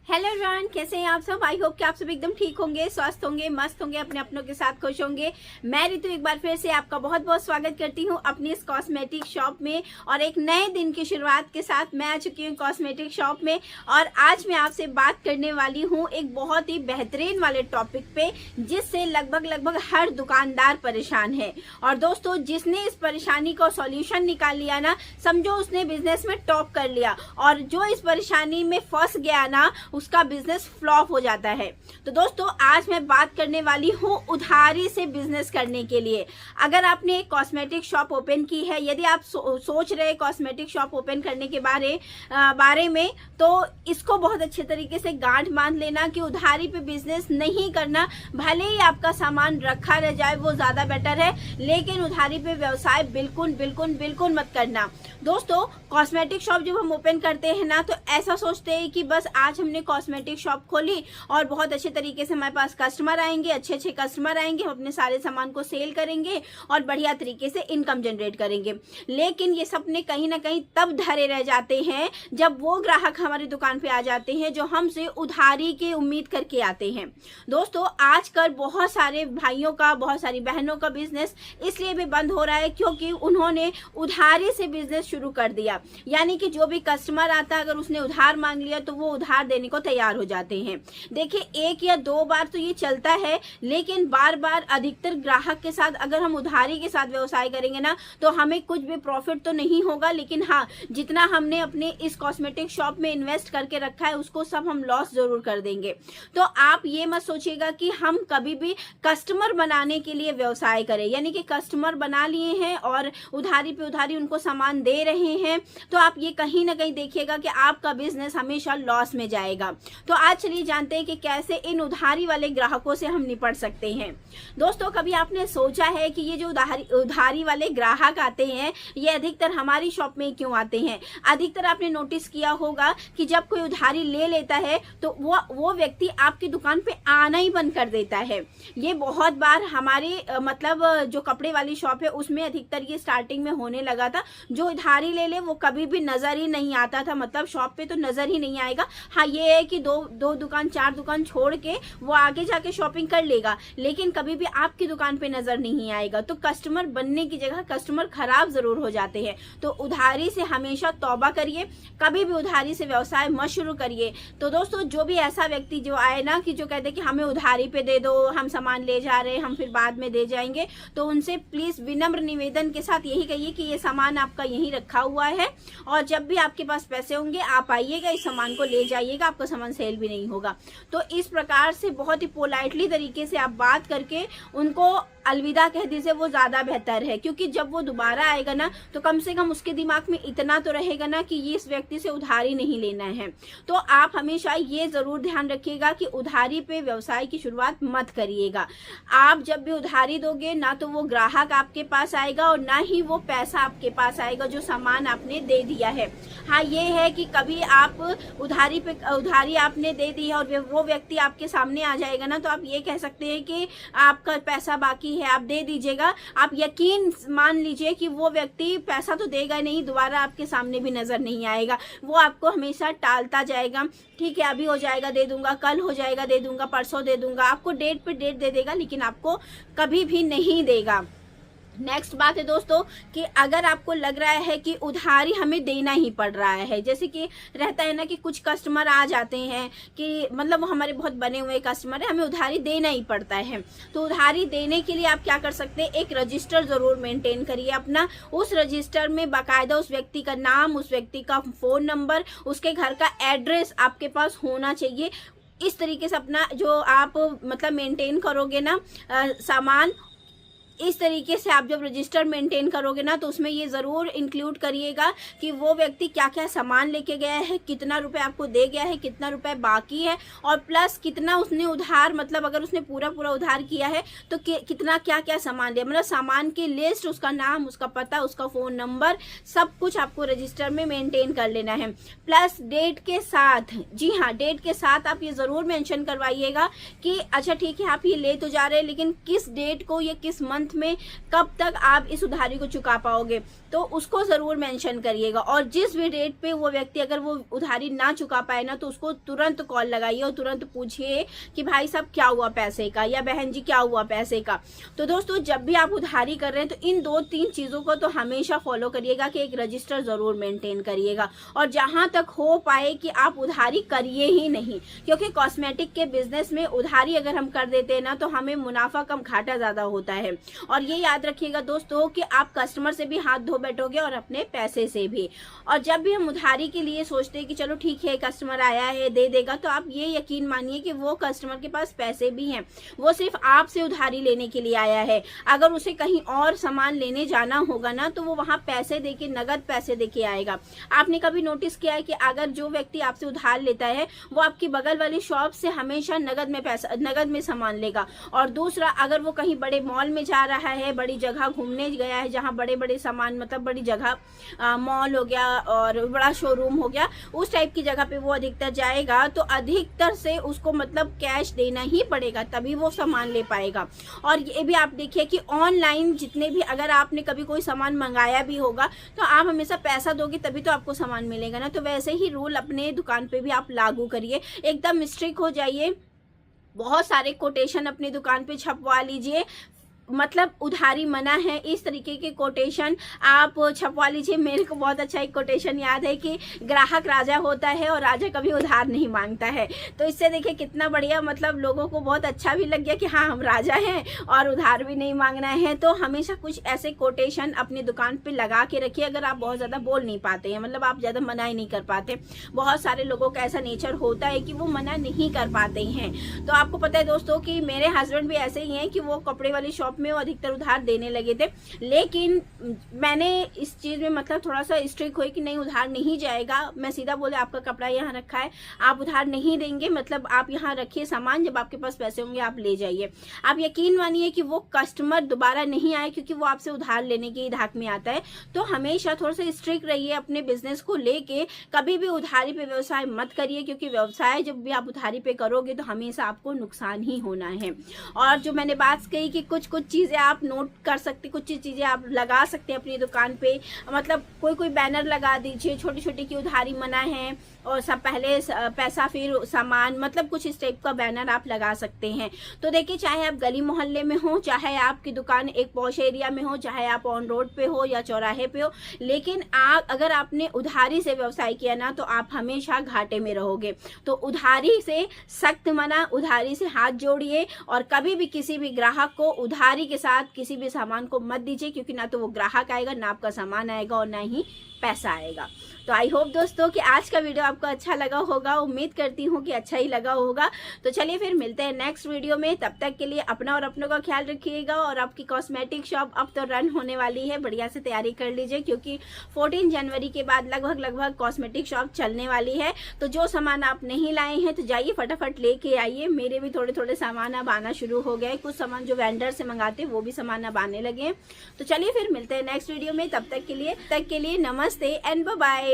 Hello everyone, कैसे हैं आप सब। आई होप कि आप सब एकदम ठीक होंगे, स्वस्थ होंगे, मस्त होंगे, अपने अपनों के साथ खुश होंगे। मैं रितु एक बार फिर से आपका बहुत बहुत स्वागत करती हूं अपनी इस कॉस्मेटिक शॉप में और एक नए दिन की शुरुआत के साथ मैं आ चुकी हूं कॉस्मेटिक शॉप में। और आज मैं आपसे बात करने वाली हूं एक बहुत ही बेहतरीन वाले टॉपिक पे जिससे लगभग हर दुकानदार परेशान है। और दोस्तों, जिसने इस परेशानी का सॉल्यूशन निकाल लिया ना, समझो उसने बिजनेस में टॉप कर लिया। और जो इस परेशानी में फंस गया ना, उसका बिजनेस फ्लॉप हो जाता है। तो दोस्तों, आज मैं बात करने वाली हूँ उधारी से बिजनेस करने के लिए। अगर आपने एक कॉस्मेटिक शॉप ओपन की है, यदि आप सोच रहे कॉस्मेटिक शॉप ओपन करने के बारे में, तो इसको बहुत अच्छे तरीके से गांठ बांध लेना कि उधारी पे बिजनेस नहीं करना। भले ही आपका सामान रखा रह जाए, वो ज्यादा बेटर है, लेकिन उधारी पे व्यवसाय बिल्कुल मत करना। दोस्तों, कॉस्मेटिक शॉप जब हम ओपन करते हैं ना, तो ऐसा सोचते हैं कि बस आज हमने कॉस्मेटिक शॉप खोली और बहुत अच्छे तरीके से हमारे पास कस्टमर आएंगे, अच्छे कस्टमर आएंगे, हम अपने सारे सामान को सेल करेंगे और बढ़िया तरीके से इनकम जनरेट करेंगे। लेकिन ये सपने कहीं ना कहीं तब धरे रह जाते हैं जब वो ग्राहक हमारी दुकान पे आ जाते हैं जो हमसे उधारी की उम्मीद करके आते हैं। दोस्तों, आजकल बहुत सारे भाइयों का, बहुत सारी बहनों का बिजनेस इसलिए भी बंद हो रहा है क्योंकि उन्होंने उधारी से बिजनेस शुरू कर दिया। यानी कि जो भी कस्टमर आता है, अगर उसने उधार मांग लिया तो वो उधार देने को तैयार हो जाते हैं। देखिए, एक या दो बार तो ये चलता है, लेकिन बार बार अधिकतर ग्राहक के साथ अगर हम उधारी के साथ व्यवसाय करेंगे ना, तो हमें कुछ भी प्रॉफिट तो नहीं होगा, लेकिन हाँ, जितना हमने अपने इस कॉस्मेटिक शॉप में इन्वेस्ट करके रखा है उसको सब हम लॉस जरूर कर देंगे। तो आप ये मत सोचिएगा कि हम कभी भी कस्टमर बनाने के लिए व्यवसाय करें, यानी कि कस्टमर बना लिए हैं और उधारी पे उधारी उनको सामान दे रहे हैं, तो आप ये कहीं ना कहीं देखिएगा कि आपका बिजनेस हमेशा लॉस में जाएगा। तो आज चलिए जानते हैं कि कैसे इन उधारी वाले ग्राहकों से हम निपट सकते हैं। दोस्तों, कभी आपने सोचा है कि ये जो उधारी वाले ग्राहक आते हैं, ये अधिकतर हमारी शॉप में क्यों आते हैं? अधिकतर आपने नोटिस किया होगा कि जब कोई उधारी ले लेता है तो वो व्यक्ति आपकी दुकान पे आना ही बंद कर देता है। ये बहुत बार हमारे मतलब जो कपड़े वाली शॉप है उसमें अधिकतर ये स्टार्टिंग में होने लगा था। जो उधारी ले ले वो कभी भी नजर ही नहीं आता था, मतलब शॉप पे तो नजर ही नहीं आएगा। हाँ, ये है कि दो दुकान, चार दुकान छोड़ के वो आगे जाके शॉपिंग कर लेगा, लेकिन कभी भी आपकी दुकान पे नजर नहीं आएगा। तो कस्टमर बनने की जगह कस्टमर खराब जरूर हो जाते हैं। तो उधारी से हमेशा तौबा करिए, कभी भी उधारी से व्यवसाय मत शुरू करिए। तो दोस्तों, जो भी ऐसा व्यक्ति जो आए ना कि जो कहते कि हमें उधारी पे दे दो, हम सामान ले जा रहे हैं, हम फिर बाद में दे जाएंगे, तो उनसे प्लीज विनम्र निवेदन के साथ यही कहिए कि ये सामान आपका यहीं रखा हुआ है और जब भी आपके पास पैसे होंगे आप आइएगा, इस सामान को ले जाइएगा, आपका सामान सेल भी नहीं होगा। तो इस प्रकार से बहुत ही पोलाइटली तरीके से आप बात करके उनको अलविदा कह दीजिए, वो ज्यादा बेहतर है। क्योंकि जब वो दोबारा आएगा ना, तो कम से कम उसके दिमाग में इतना तो रहेगा ना कि ये इस व्यक्ति से उधारी नहीं लेना है। तो आप हमेशा ये जरूर ध्यान रखिएगा कि उधारी पे व्यवसाय की शुरुआत मत करिएगा। आप जब भी उधारी दोगे ना, तो वो ग्राहक आपके पास आएगा और ना ही वो पैसा आपके पास आएगा जो सामान आपने दे दिया है। हाँ, ये है कि कभी आप उधारी आपने दे दी है और वो व्यक्ति आपके सामने आ जाएगा ना, तो आप ये कह सकते हैं कि आपका पैसा बाकी है, आप दे दीजिएगा। आप यकीन मान लीजिए कि वो व्यक्ति पैसा तो देगा नहीं, दोबारा आपके सामने भी नजर नहीं आएगा। वो आपको हमेशा टालता जाएगा। ठीक है, अभी हो जाएगा दे दूंगा, कल हो जाएगा दे दूंगा, परसों दे दूंगा, आपको डेट पे डेट दे देगा, लेकिन आपको कभी भी नहीं देगा। नेक्स्ट बात है दोस्तों कि अगर आपको लग रहा है कि उधारी हमें देना ही पड़ रहा है, जैसे कि रहता है ना कि कुछ कस्टमर आ जाते हैं कि मतलब वो हमारे बहुत बने हुए कस्टमर है, हमें उधारी देना ही पड़ता है। तो उधारी देने के लिए आप क्या कर सकते हैं, एक रजिस्टर जरूर मेंटेन करिए अपना। उस रजिस्टर में बाकायदा उस व्यक्ति का नाम, उस व्यक्ति का फोन नंबर, उसके घर का एड्रेस आपके पास होना चाहिए। इस तरीके से अपना जो आप मतलब मेंटेन करोगे ना सामान, इस तरीके से आप जब रजिस्टर मेंटेन करोगे ना, तो उसमें ये जरूर इंक्लूड करिएगा कि वो व्यक्ति क्या क्या सामान लेके गया है, कितना रुपए आपको दे गया है, कितना रुपए बाकी है, और प्लस कितना उसने उधार, मतलब अगर उसने पूरा उधार किया है तो कितना क्या क्या सामान दिया, मतलब सामान की लिस्ट, उसका नाम, उसका पता, उसका फोन नंबर, सब कुछ आपको रजिस्टर में मेंटेन कर लेना है। प्लस डेट के साथ, जी हाँ, डेट के साथ आप ये जरूर मेंशन करवाइएगा कि अच्छा ठीक है, आप ये ले तो जा रहे हैं, लेकिन किस डेट को या किस मंथ में कब तक आप इस उधारी को चुका पाओगे। तो उसको जरूर मेंशन करिएगा। और जिस भी डेट पे वो व्यक्ति अगर वो उधारी ना चुका पाए ना, तो उसको तुरंत कॉल लगाइए और तुरंत पूछिए कि भाई साहब क्या हुआ पैसे का, या बहन जी क्या हुआ पैसे का। तो दोस्तों जब भी आप उधारी कर रहे हैं तो इन 2-3 चीजों को तो हमेशा फॉलो करिएगा कि एक रजिस्टर जरूर मेंटेन करिएगा, और जहां तक हो पाए कि आप उधारी करिए ही नहीं, क्योंकि कॉस्मेटिक के बिजनेस में उधारी अगर हम कर देते हैं ना तो हमें मुनाफा कम घाटा ज्यादा होता है। और ये याद रखिएगा दोस्तों कि आप कस्टमर से भी हाथ धो बैठोगे और अपने पैसे से भी। और जब भी हम उधारी के लिए सोचते हैं कि चलो ठीक है कस्टमर आया है दे देगा, तो आप ये यकीन मानिए कि वो कस्टमर के पास पैसे भी हैं, वो सिर्फ आपसे उधारी लेने के लिए आया है। अगर उसे कहीं और सामान लेने जाना होगा ना तो वो वहां पैसे देके, नगद पैसे देके आएगा। आपने कभी नोटिस किया है कि अगर जो व्यक्ति आपसे उधार लेता है वो आपकी बगल वाली शॉप से हमेशा नगद में सामान लेगा। और दूसरा, अगर वो कहीं बड़े मॉल में जा रहा है, बड़ी जगह घूमने गया है जहां बड़े बड़े सामान, मतलब बड़ी जगह मॉल हो गया और बड़ा शोरूम हो गया, उस टाइप की जगह पे वो अधिकतर जाएगा, तो अधिकतर से उसको मतलब कैश देना ही पड़ेगा, तभी वो सामान ले पाएगा। और ये भी आप देखिए कि ऑनलाइन जितने भी, अगर आपने कभी कोई सामान मंगाया भी होगा तो आप हमेशा पैसा दोगे तभी तो आपको सामान मिलेगा ना। तो वैसे ही रूल अपने दुकान पे भी आप लागू करिए, एकदम स्ट्रिक्ट हो जाइए। बहुत सारे कोटेशन अपनी दुकान पे छपवा लीजिए, मतलब उधारी मना है, इस तरीके के कोटेशन आप छपवा लीजिए। मेरे को बहुत अच्छा एक कोटेशन याद है कि ग्राहक राजा होता है और राजा कभी उधार नहीं मांगता है। तो इससे देखिए कितना बढ़िया, मतलब लोगों को बहुत अच्छा भी लग गया कि हाँ हम राजा हैं और उधार भी नहीं मांगना है। तो हमेशा कुछ ऐसे कोटेशन अपनी दुकान पे लगा के रखिए। अगर आप बहुत ज़्यादा बोल नहीं पाते हैं, मतलब आप ज़्यादा मना ही नहीं कर पाते, बहुत सारे लोगों का ऐसा नेचर होता है कि वो मना नहीं कर पाते हैं। तो आपको पता है दोस्तों कि मेरे हस्बैंड भी ऐसे ही हैं कि वो कपड़े वाली शॉप में वो अधिकतर उधार देने लगे थे, लेकिन मैंने इस चीज में मतलब थोड़ा सा स्ट्रिक्ट हुई कि नहीं उधार नहीं जाएगा। मैं सीधा बोले आपका कपड़ा यहाँ रखा है, आप उधार नहीं देंगे, मतलब आप यहाँ रखिए सामान, जब आपके पास पैसे होंगे आप ले जाइए। आप यकीन मानिए कि वो कस्टमर दोबारा नहीं आए, क्योंकि वो आपसे उधार लेने की धाक में आता है। तो हमेशा थोड़ा सा स्ट्रिक्ट रहिए अपने बिजनेस को लेके, कभी भी उधारी पे व्यवसाय मत करिए, क्योंकि व्यवसाय जब भी आप उधारी पे करोगे तो हमेशा आपको नुकसान ही होना है। और जो मैंने बात कही कि कुछ चीजें आप नोट कर सकते, कुछ चीजें आप लगा सकते हैं अपनी दुकान पे, मतलब कोई बैनर लगा दीजिए, छोटी छोटी की उधारी मना है और सब पहले पैसा फिर सामान, मतलब कुछ इस टाइप का बैनर आप लगा सकते हैं। तो देखिए चाहे आप गली मोहल्ले में हो, चाहे आपकी दुकान एक पॉश एरिया में हो, चाहे आप ऑन रोड पे हो या चौराहे पे हो, लेकिन अगर आपने उधारी से व्यवसाय किया ना तो आप हमेशा घाटे में रहोगे। तो उधारी से सख्त मना, उधारी से हाथ जोड़िए और कभी भी किसी भी ग्राहक को उधारी के साथ किसी भी सामान को मत दीजिए, क्योंकि ना तो वो ग्राहक आएगा, ना आपका सामान आएगा और ना ही पैसा आएगा। तो आई होप दोस्तों कि आज का वीडियो आपको अच्छा लगा होगा, उम्मीद करती हूँ कि अच्छा ही लगा होगा। तो चलिए फिर मिलते हैं नेक्स्ट वीडियो में, तब तक के लिए अपना और अपनों का ख्याल रखिएगा। और आपकी कॉस्मेटिक शॉप अब तो रन होने वाली है, बढ़िया से तैयारी कर लीजिए, क्योंकि 14 जनवरी के बाद लगभग कॉस्मेटिक शॉप चलने वाली है। तो जो सामान आप नहीं लाए हैं तो जाइए फटाफट लेके आइए। मेरे भी थोड़े सामान अब आना शुरू हो गए, कुछ सामान जो वेंडर से मंगाते वो भी सामान अब आने लगे। तो चलिए फिर मिलते हैं नेक्स्ट वीडियो में, तब तक के लिए नमस्ते एंड बाय बाय।